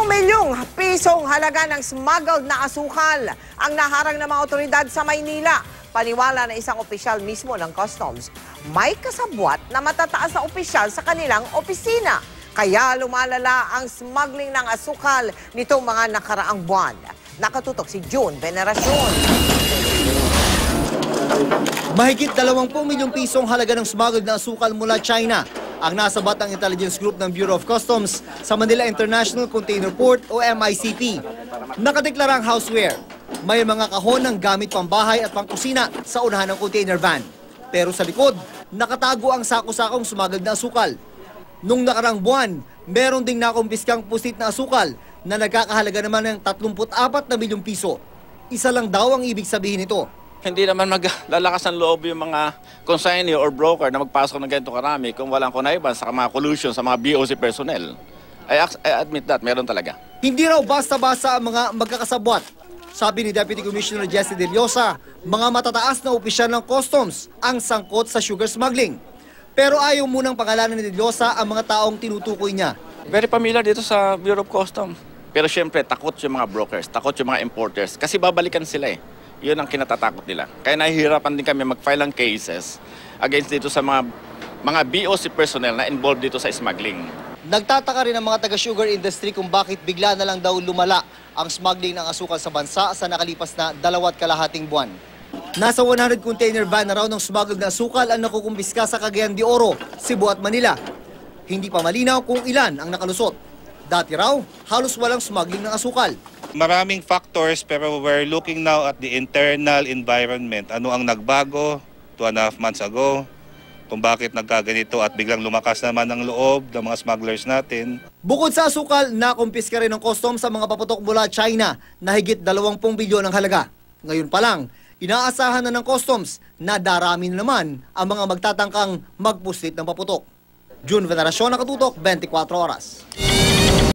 Milyong-milyong pisong halaga ng smuggled na asukal ang naharang ng mga otoridad sa Maynila. Paniwala na isang opisyal mismo ng Customs, may kasabwat na matataas na opisyal sa kanilang opisina. Kaya lumalala ang smuggling ng asukal nitong mga nakaraang buwan. Nakatutok si June Veneracion. Mahigit 20 milyong pisong halaga ng smuggled na asukal mula China ang nasabat ng intelligence group ng Bureau of Customs sa Manila International Container Port o MICP. Nakadeklarang houseware. May mga kahon ng gamit pambahay at pangkusina sa unahan ng container van. Pero sa likod, nakatago ang sako-sakong smuggled na asukal. Nung nakarang buwan, meron ding nakumpiskang pusit na asukal na nagkakahalaga naman ng 34 na milyong piso. Isa lang daw ang ibig sabihin nito. Hindi naman maglalakas ng loob yung mga consignee or broker na magpasok ng ganito karami kung walang connivan sa mga collusion sa mga BOC personnel. I admit that, meron talaga. Hindi raw basta-basta ang mga magkakasabwat. Sabi ni Deputy Commissioner Jesse De Leosa, mga matataas na opisyal ng customs ang sangkot sa sugar smuggling. Pero ayaw munang pangalanan ni De Leosa ang mga taong tinutukoy niya. Very familiar dito sa Bureau of Customs. Pero syempre, takot yung mga brokers, takot yung mga importers kasi babalikan sila eh. Yun ang kinatatakot nila. Kaya nahihirapan din kami mag-file ng cases against dito sa mga BOC personnel na involved dito sa smuggling. Nagtataka rin ang mga taga-sugar industry kung bakit bigla na lang daw lumala ang smuggling ng asukal sa bansa sa nakalipas na 2.5 buwan. Nasa 100 container van na raw ng smuggled na asukal ang nakukumpiska sa Cagayan de Oro, Cebu at Manila. Hindi pa malinaw kung ilan ang nakalusot. Dati raw, halos walang smuggling ng asukal. Maraming factors pero we're looking now at the internal environment. Ano ang nagbago 2.5 months ago? Kung bakit nagkaganito at biglang lumakas naman ang loob ng mga smugglers natin. Bukod sa asukal, nakumpiska rin ng customs sa mga paputok mula China na higit 20 bilyon ang halaga. Ngayon pa lang, inaasahan na ng customs na darami na naman ang mga magtatangkang magpuslit ng paputok. June Veneracion, Nakatutok, 24 Oras.